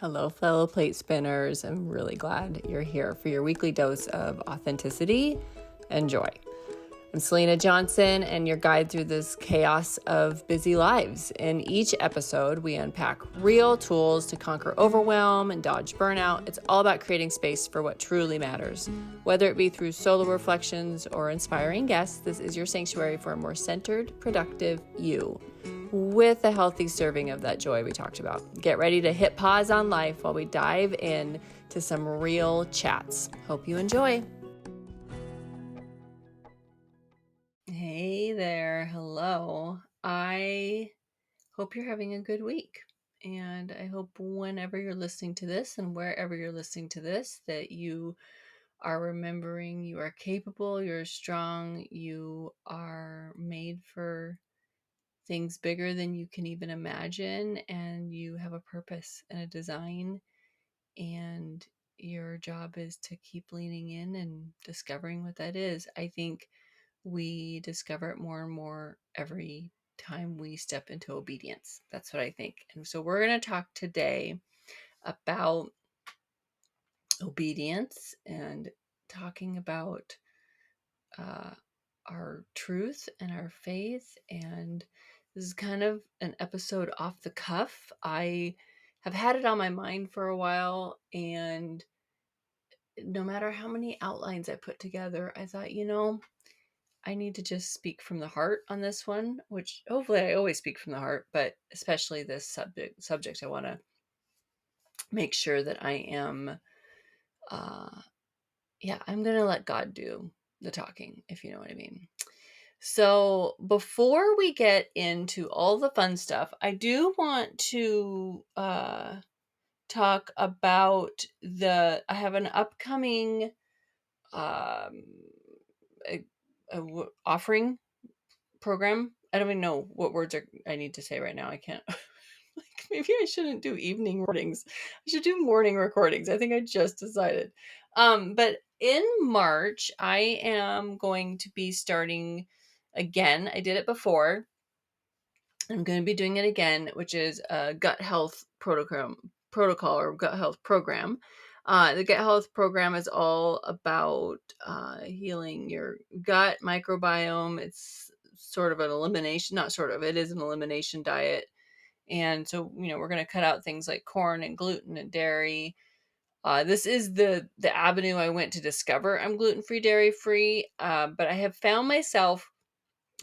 Hello, fellow plate spinners. I'm really glad you're here for your weekly dose of authenticity and joy. I'm Selena Johnson, and your guide through this chaos of busy lives. In each episode, we unpack real tools to conquer overwhelm and dodge burnout. It's all about creating space for what truly matters. Whether it be through solo reflections or inspiring guests, this is your sanctuary for a more centered, productive you, with a healthy serving of that joy we talked about. Get ready to hit pause on life while we dive in to some real chats. Hope you enjoy. Hey there. Hello. I hope you're having a good week. And I hope whenever you're listening to this and wherever you're listening to this, that you are remembering you are capable, you're strong, you are made for things bigger than you can even imagine, and you have a purpose and a design, and your job is to keep leaning in and discovering what that is. I think we discover it more and more every time we step into obedience. That's what I think. And so we're going to talk today about obedience and talking about our truth and our faith. And this is kind of an episode off the cuff. I have had it on my mind for a while, and no matter how many outlines I put together, I thought, I need to just speak from the heart on this one, which hopefully I always speak from the heart, but especially this subject, I want to make sure that I am, I'm going to let God do the talking, if you know what I mean. So before we get into all the fun stuff, I do want to talk about I have an upcoming offering program. I don't even know what words I need to say right now. I can't. Maybe I shouldn't do evening recordings. I should do morning recordings. I think I just decided. But in March, I am going to be starting again. I did it before. I'm going to be doing it again, which is a gut health protocol or gut health program. The gut health program is all about healing your gut microbiome. It's sort of an elimination, not sort of, it is an elimination diet. And so, we're going to cut out things like corn and gluten and dairy. This is the avenue I went to discover I'm gluten-free, dairy-free. But I have found myself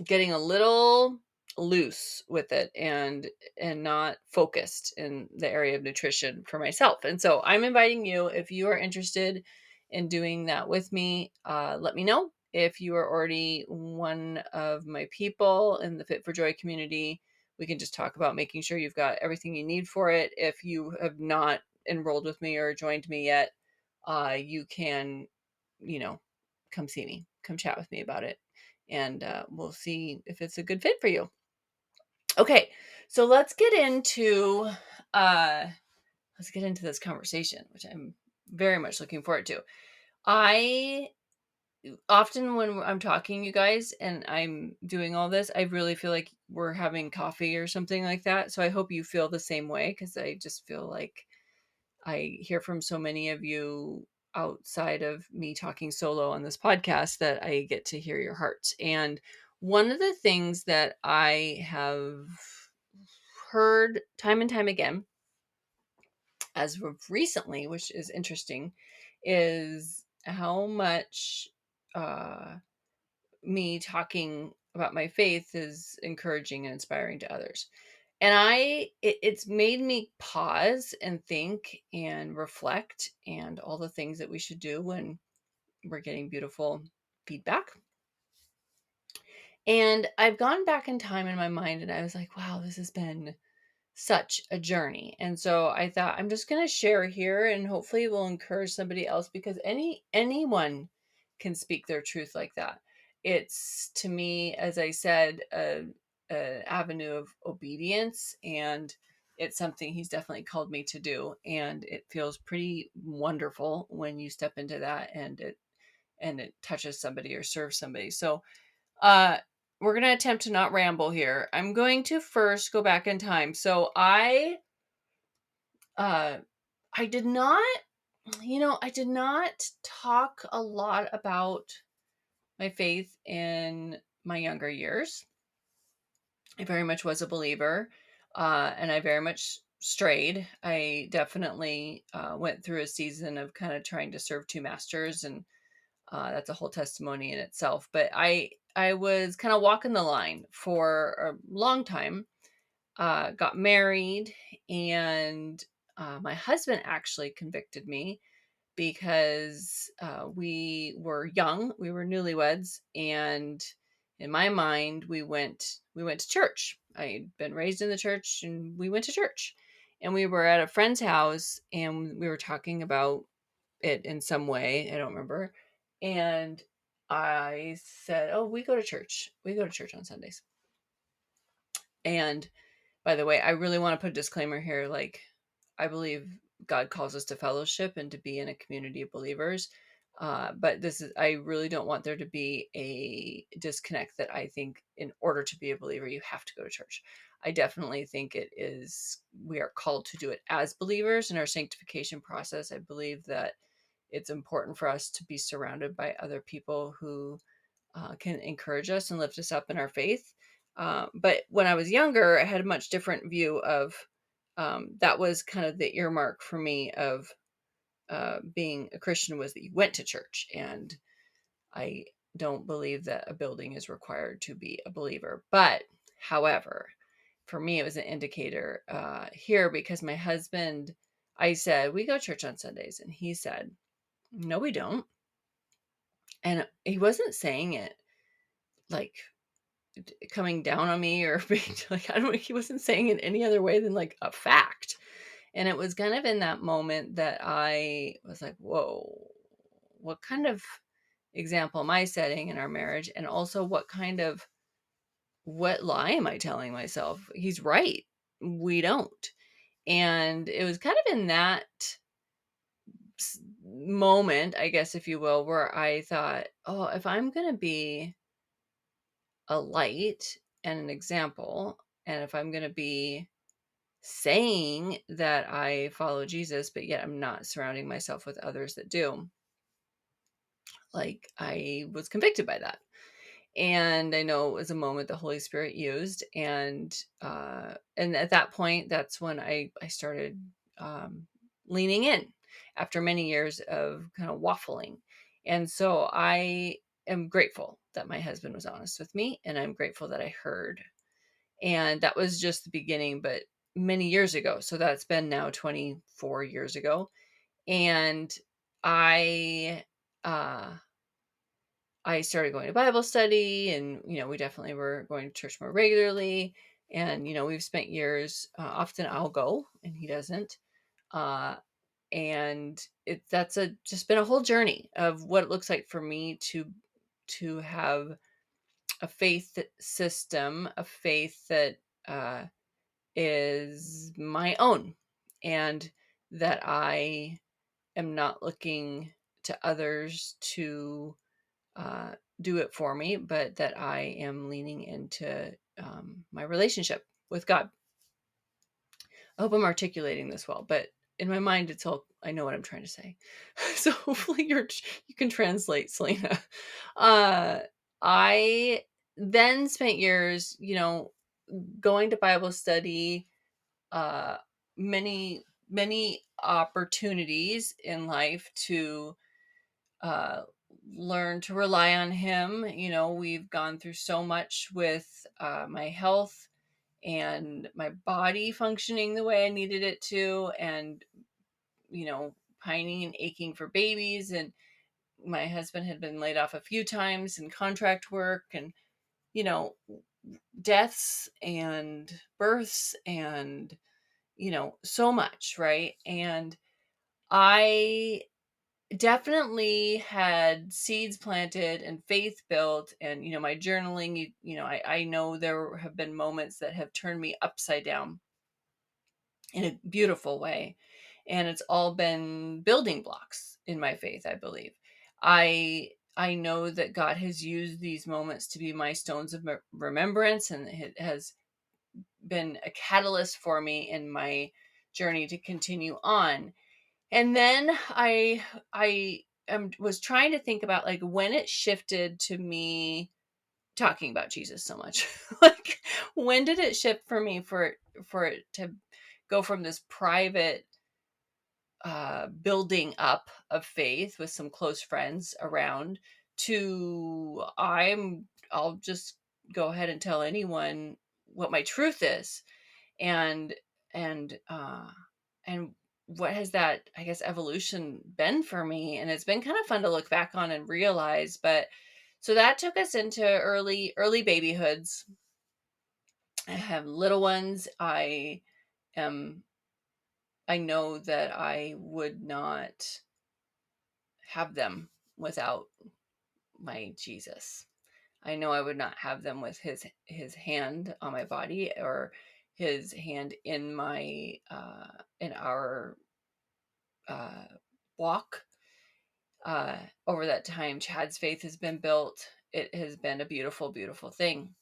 getting a little loose with it and not focused in the area of nutrition for myself. And so I'm inviting you, if you are interested in doing that with me, let me know. If you are already one of my people in the Fit for Joy community, we can just talk about making sure you've got everything you need for it. If you have not enrolled with me or joined me yet, you can, come see me, come chat with me about it, and we'll see if it's a good fit for you. Okay, so let's get into this conversation, which I'm very much looking forward to. I often, when I'm talking, you guys, and I'm doing all this, I really feel like we're having coffee or something like that. So I hope you feel the same way, because I just feel like I hear from so many of you outside of me talking solo on this podcast that I get to hear your hearts. And one of the things that I have heard time and time again, as of recently, which is interesting, is how much me talking about my faith is encouraging and inspiring to others. And it's made me pause and think and reflect, and all the things that we should do when we're getting beautiful feedback. And I've gone back in time in my mind, and I was like, wow, this has been such a journey. And so I thought, I'm just going to share here, and hopefully it will encourage somebody else, because anyone can speak their truth like that. It's, to me, as I said, an avenue of obedience, and it's something he's definitely called me to do. And it feels pretty wonderful when you step into that and it touches somebody or serves somebody. So we're going to attempt to not ramble here. I'm going to first go back in time. So I I did not, I did not talk a lot about my faith in my younger years. I very much was a believer, and I very much strayed. I definitely went through a season of kind of trying to serve two masters, and that's a whole testimony in itself. But I was kind of walking the line for a long time. Got married, and my husband actually convicted me because we were young, we were newlyweds, and in my mind, we went to church. I'd been raised in the church, and we went to church, and we were at a friend's house, and we were talking about it in some way. I don't remember, and I said, "Oh, we go to church. We go to church on Sundays." And by the way, I really want to put a disclaimer here. Like, I believe God calls us to fellowship and to be in a community of believers. But I really don't want there to be a disconnect that I think in order to be a believer, you have to go to church. I definitely think we are called to do it as believers in our sanctification process. I believe that it's important for us to be surrounded by other people who can encourage us and lift us up in our faith. But when I was younger, I had a much different view of that was kind of the earmark for me of being a Christian, was that you went to church. And I don't believe that a building is required to be a believer. But however, for me, it was an indicator here because my husband, I said, we go to church on Sundays. And he said, no, we don't. And he wasn't saying it like coming down on me or being like, I don't he wasn't saying it any other way than like a fact. And it was kind of in that moment that I was like, whoa, what kind of example am I setting in our marriage? And also what lie am I telling myself? He's right. We don't. And it was kind of in that moment, I guess, if you will, where I thought, oh, if I'm going to be a light and an example, and if I'm going to be saying that I follow Jesus, but yet I'm not surrounding myself with others that do, like, I was convicted by that. And I know it was a moment the Holy Spirit used, and at that point, that's when I started leaning in after many years of kind of waffling. And so I am grateful that my husband was honest with me, and I'm grateful that I heard. And that was just the beginning, but many years ago. So that's been now 24 years ago. And I uh I started going to Bible study, and we definitely were going to church more regularly. And we've spent years, often I'll go and he doesn't. Uh and that's just been a whole journey of what it looks like for me to have a faith system, a faith that uh is my own, and that I am not looking to others to uh, do it for me, but that I am leaning into my relationship with God. I hope I'm articulating this well, but in my mind, it's all I know what I'm trying to say. So hopefully you can translate, Selena. Uh, I then spent years, going to Bible study, uh, many opportunities in life to uh, learn to rely on him. We've gone through so much with my health and my body functioning the way I needed it to, and pining and aching for babies. And my husband had been laid off a few times in contract work, and you know deaths and births, and so much, right? And I definitely had seeds planted and faith built, and my journaling, I know there have been moments that have turned me upside down in a beautiful way, and it's all been building blocks in my faith, I believe. I know that God has used these moments to be my stones of remembrance, and it has been a catalyst for me in my journey to continue on. And then I was trying to think about like when it shifted to me talking about Jesus so much. Like when did it shift for me for it to go from this private building up of faith with some close friends around to I'll just go ahead and tell anyone what my truth is. And and uh and what has that, I guess, evolution been for me? And it's been kind of fun to look back on and realize. But so that took us into early babyhoods. I have little ones. Am I know that I would not have them without my Jesus. I know I would not have them with his hand on my body, or his hand in my in our uh walk. Over that time, Chad's faith has been built. It has been a beautiful, beautiful thing.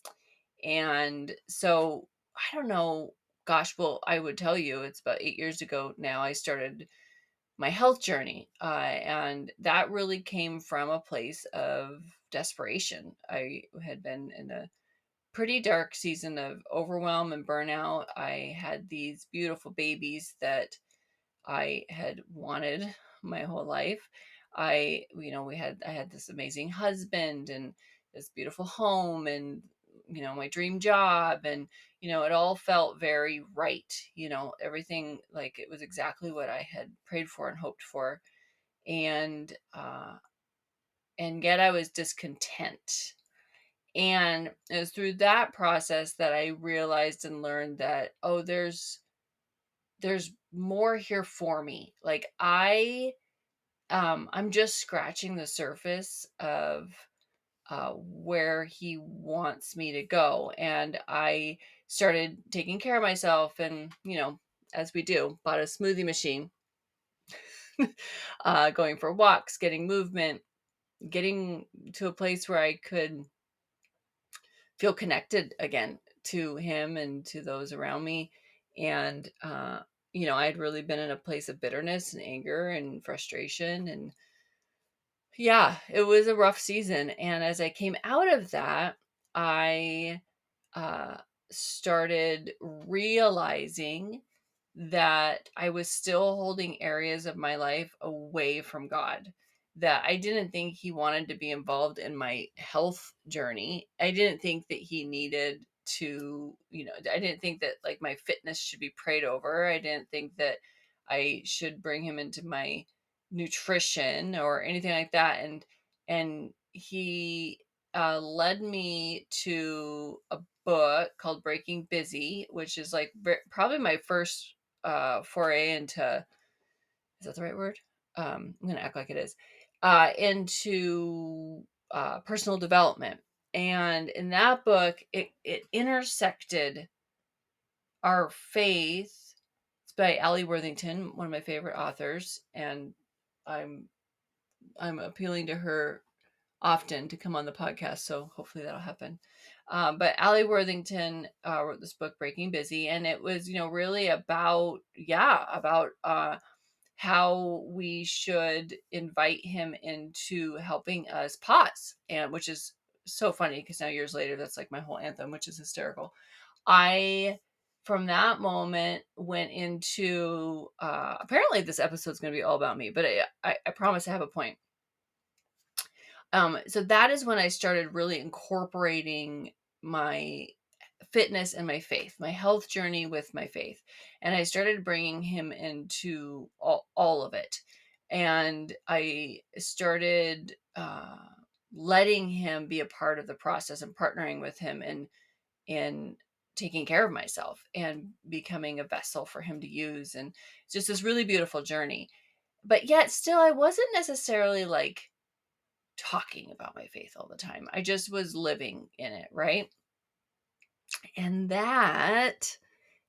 And so I don't know, gosh, well, I would tell you it's about 8 years ago now I started my health journey. And that really came from a place of desperation. I had been in a pretty dark season of overwhelm and burnout. I had these beautiful babies that I had wanted my whole life. I had this amazing husband and this beautiful home and, my dream job. And, it all felt very right. Everything, like, it was exactly what I had prayed for and hoped for. And, and yet I was discontent. And it was through that process that I realized and learned that, oh, there's more here for me. Like I'm just scratching the surface of where he wants me to go. And I started taking care of myself and, as we do, bought a smoothie machine, going for walks, getting movement, getting to a place where I could feel connected again to him and to those around me. And, I'd really been in a place of bitterness and anger and frustration. And yeah, it was a rough season. And as I came out of that, I uh, started realizing that I was still holding areas of my life away from God, that I didn't think He wanted to be involved in my health journey. I didn't think that He needed to, I didn't think that like my fitness should be prayed over. I didn't think that I should bring Him into my nutrition or anything like that. And He led me to a book called Breaking Busy, which is like probably my first foray into, is that the right word? I'm gonna act like it is, into personal development. And in that book, it intersected our faith. It's by Allie Worthington, one of my favorite authors, and I'm I'm appealing to her often to come on the podcast, so hopefully that'll happen. But Allie Worthington wrote this book, Breaking Busy, and it was, really about, how we should invite him into helping us pause, and which is so funny because now years later, that's like my whole anthem, which is hysterical. I From that moment went into apparently this episode's going to be all about me, but I promise I have a point. So that is when I started really incorporating my fitness and my faith, my health journey with my faith. And I started bringing him into all of it. And I started letting him be a part of the process and partnering with him in taking care of myself and becoming a vessel for him to use. And it's just this really beautiful journey. But yet still, I wasn't necessarily like talking about my faith all the time. I just was living in it, right? And that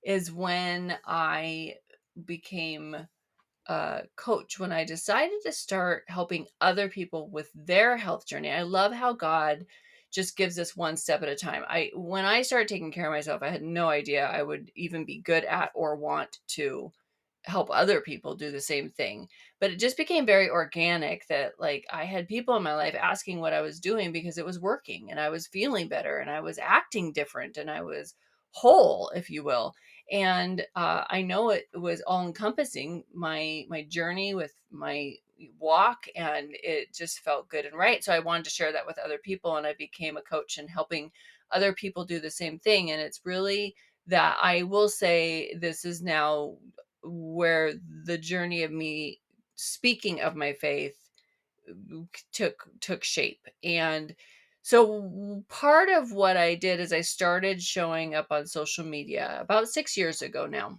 is when I became a coach, when I decided to start helping other people with their health journey. I love how God just gives us one step at a time. When I started taking care of myself, I had no idea I would even be good at or want to help other people do the same thing. But it just became very organic that like I had people in my life asking what I was doing because it was working and I was feeling better and I was acting different and I was whole, if you will. And I know it was all encompassing my journey with my walk, and it just felt good and right. So I wanted to share that with other people, and I became a coach and helping other people do the same thing. And it's really that I will say this is now where the journey of me speaking of my faith took shape. And so part of what I did is I started showing up on social media about 6 years ago now.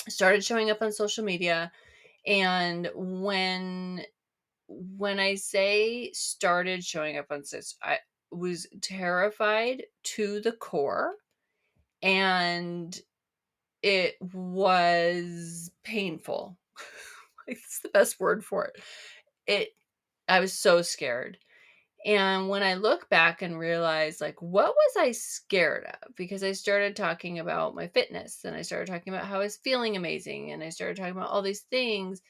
I started showing up on social media, and when I say started showing up on I was terrified to the core, and it was painful. Like, that's the best word for it. It I was so scared. And when I look back and realize, like, what was I scared of? Because I started talking about my fitness and I started talking about how I was feeling amazing and I started talking about all these things.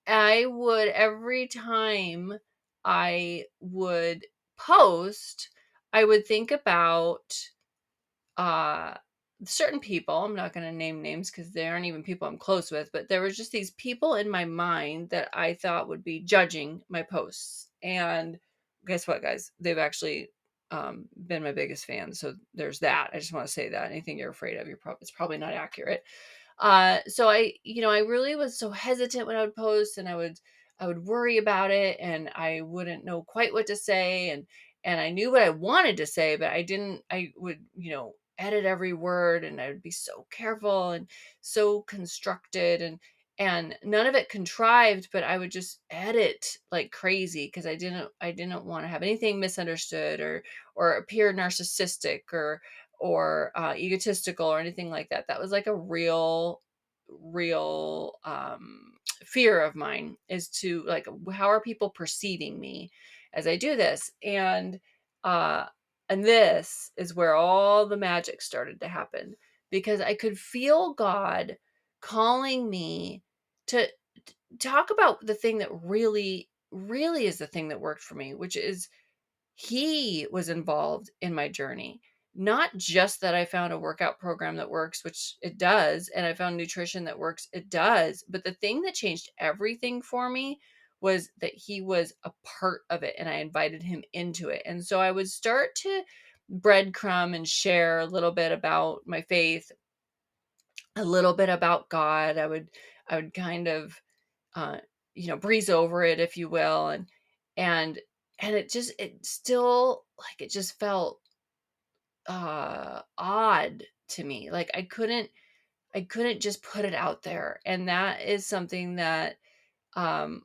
I would, every time I would post, I would think about uh certain people. I'm not going to name names because they aren't even people I'm close with, but there was just these people in my mind that I thought would be judging my posts. And guess what, guys? They've actually been my biggest fans. So there's that. I just want to say that anything you're afraid of, it's probably not accurate. So I really was so hesitant when I would post, and I would worry about it, and I wouldn't know quite what to say, and I knew what I wanted to say, but I would, edit every word, and I would be so careful and so constructed, and none of it contrived, but I would just edit like crazy because I didn't want to have anything misunderstood or appear narcissistic or egotistical or anything like that. That was like a real fear of mine, is to like, how are people perceiving me as I do this? Uh and this is where all the magic started to happen, because I could feel God calling me to talk about the thing that really really is the thing that worked for me, which is he was involved in my journey. Not just that I found a workout program that works, which it does, and I found nutrition that works, it does. But the thing that changed everything for me was that he was a part of it and I invited him into it. And so I would start to breadcrumb and share a little bit about my faith, a little bit about God. I would kind of uh, breeze over it, if you will, and and it still, like, it just felt odd to me. Like I couldn't just put it out there, and that is something that um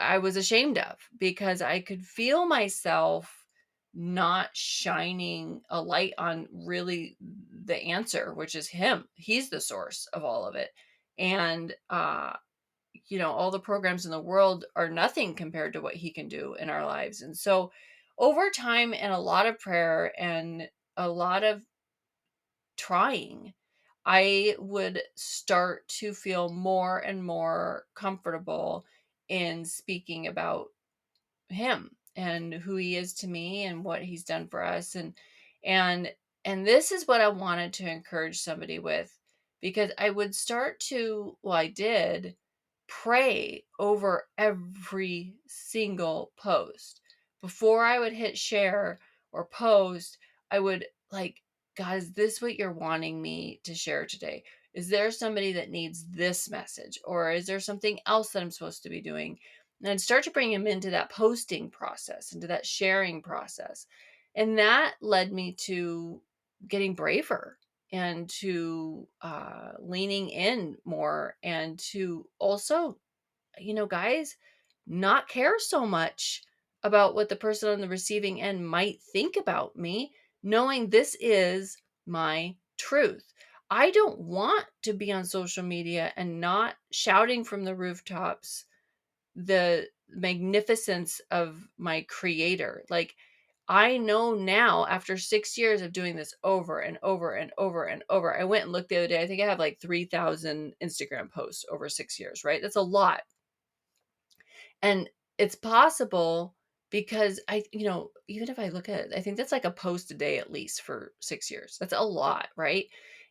I was ashamed of, because I could feel myself not shining a light on really the answer, which is him. He's the source of all of it. And all the programs in the world are nothing compared to what he can do in our lives. And so over time and a lot of prayer and a lot of trying, I would start to feel more and more comfortable in speaking about him and who he is to me and what he's done for us. And and this is what I wanted to encourage somebody with, because I would start to, well, I did pray over every single post before I would hit share or post. I would, like, God, is this what you're wanting me to share today? Is there somebody that needs this message, or is there something else that I'm supposed to be doing? And I'd start to bring him into that posting process, into that sharing process. And that led me to getting braver and to leaning in more, and to also, guys, not care so much about what the person on the receiving end might think about me, knowing this is my truth. I don't want to be on social media and not shouting from the rooftops the magnificence of my creator. Like, I know now after 6 years of doing this over and over and over and over. I went and looked the other day. I think I have like 3,000 Instagram posts over 6 years, right? That's a lot. And it's possible because even if I look at it, I think that's like a post a day at least for 6 years. That's a lot, right?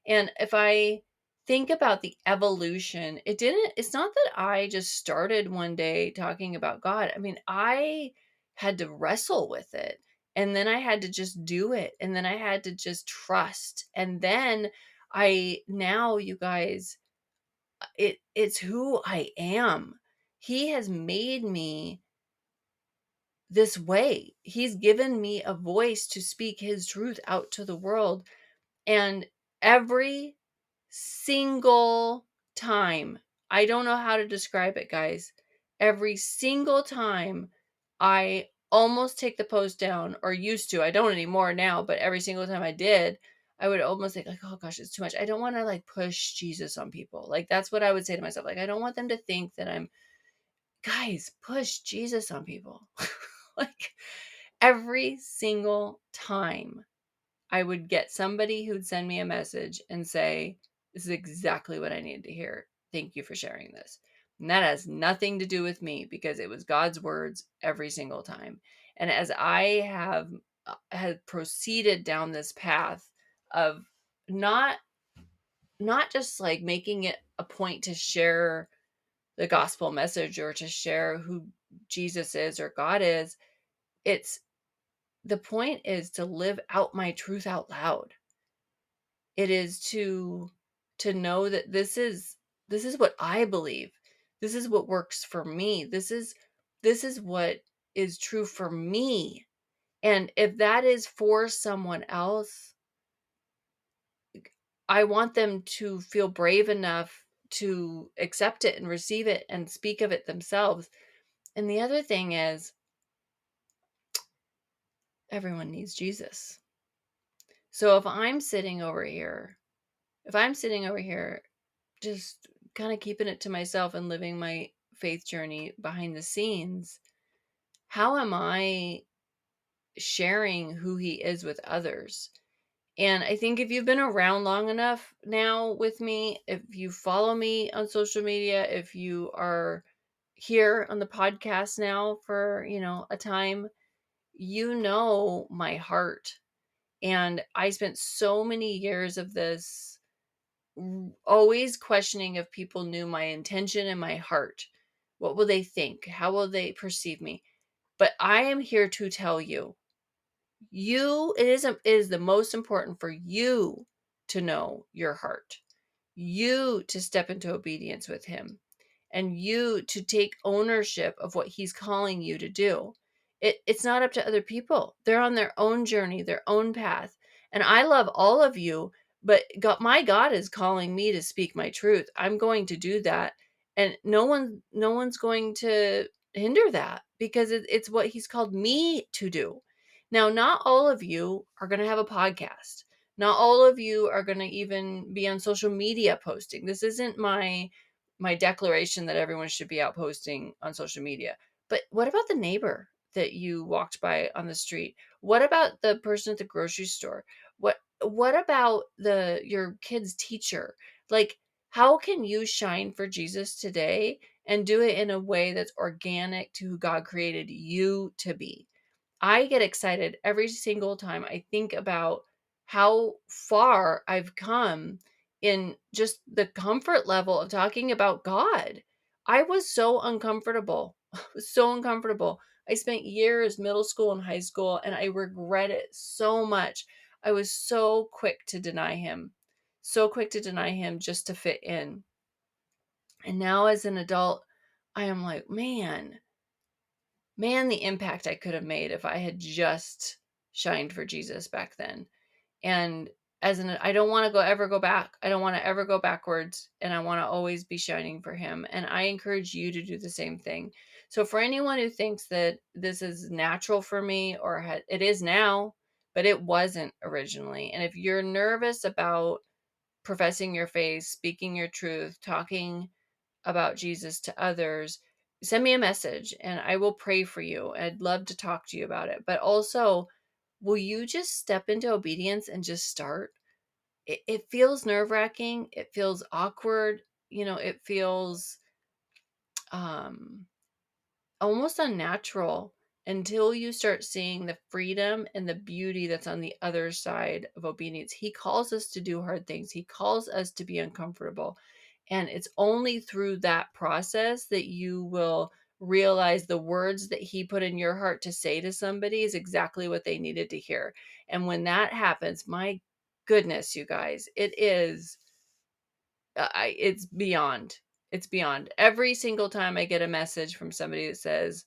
And if I think about the evolution, it's not that I just started one day talking about God. I mean, I had to wrestle with it. And then I had to just do it. And then I had to just trust. And then now you guys, it's who I am. He has made me this way. He's given me a voice to speak his truth out to the world. And every single time, I don't know how to describe it, guys. Every single time I almost take the post down, or used to. I don't anymore now, but every single time I did, I would almost think like, oh gosh, it's too much. I don't want to like push Jesus on people. Like that's what I would say to myself. Like I don't want them to think that I'm, guys, push Jesus on people. Like every single time I would get somebody who'd send me a message and say, this is exactly what I needed to hear. Thank you for sharing this. And that has nothing to do with me because it was God's words every single time. And as I had proceeded down this path of not not just like making it a point to share the gospel message or to share who Jesus is or God is, it's the point is to live out my truth out loud. It is to know that this is what I believe. This is what works for me. This is what is true for me. And if that is for someone else, I want them to feel brave enough to accept it and receive it and speak of it themselves. And the other thing is, everyone needs Jesus. So if I'm sitting over here just kind of keeping it to myself and living my faith journey behind the scenes, how am I sharing who he is with others? And I think if you've been around long enough now with me, if you follow me on social media, if you are here on the podcast now for, a time, you know my heart. And I spent so many years of this always questioning if people knew my intention and my heart. What will they think? How will they perceive me? But I am here to tell you, it is the most important for you to know your heart, you to step into obedience with him, and you to take ownership of what he's calling you to do. It's not up to other people. They're on their own journey, their own path. And I love all of you, but my God is calling me to speak my truth. I'm going to do that. And no one's going to hinder that because it's what he's called me to do. Now, not all of you are going to have a podcast. Not all of you are going to even be on social media posting. This isn't my declaration that everyone should be out posting on social media. But what about the neighbor that you walked by on the street? What about the person at the grocery store? What about your kid's teacher? Like, how can you shine for Jesus today and do it in a way that's organic to who God created you to be? I get excited every single time I think about how far I've come in just the comfort level of talking about God. I was so uncomfortable. I was so uncomfortable. I spent years, middle school and high school, and I regret it so much. I was so quick to deny him, so quick to deny him just to fit in. And now as an adult, I am like, man, the impact I could have made if I had just shined for Jesus back then. And I don't want to ever go back. I don't want to ever go backwards, and I want to always be shining for him. And I encourage you to do the same thing. So for anyone who thinks that this is natural for me, or it is now, but it wasn't originally. And if you're nervous about professing your faith, speaking your truth, talking about Jesus to others, send me a message and I will pray for you. I'd love to talk to you about it. But also, will you just step into obedience and just start? It feels nerve-wracking. It feels awkward. It feels um, almost unnatural until you start seeing the freedom and the beauty that's on the other side of obedience. He calls us to do hard things. He calls us to be uncomfortable. And it's only through that process that you will realize the words that he put in your heart to say to somebody is exactly what they needed to hear. And when that happens, my goodness, you guys, it's beyond. It's beyond. Every single time I get a message from somebody that says,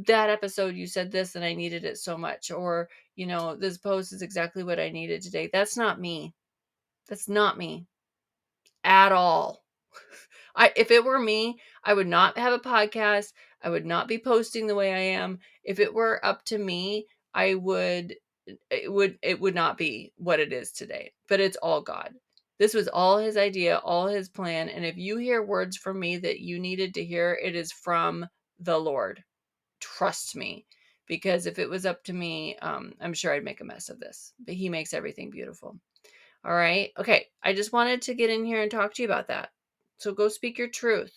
that episode you said this and I needed it so much, or this post is exactly what I needed today. That's not me. That's not me at all. If it were me, I would not have a podcast. I would not be posting the way I am. If it were up to me, it would not be what it is today. But it's all God. This was all his idea, all his plan. And if you hear words from me that you needed to hear, it is from the Lord. Trust me. Because if it was up to me, I'm sure I'd make a mess of this. But he makes everything beautiful. All right. Okay. I just wanted to get in here and talk to you about that. So go speak your truth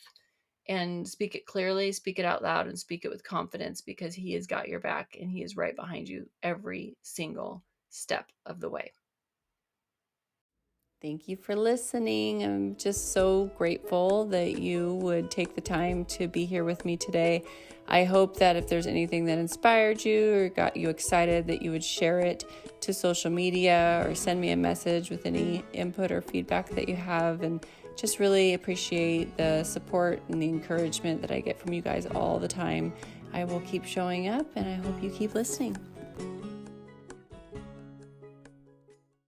and speak it clearly, speak it out loud, and speak it with confidence, because he has got your back and he is right behind you every single step of the way. Thank you for listening. I'm just so grateful that you would take the time to be here with me today. I hope that if there's anything that inspired you or got you excited, that you would share it to social media or send me a message with any input or feedback that you have. And just really appreciate the support and the encouragement that I get from you guys all the time. I will keep showing up, and I hope you keep listening.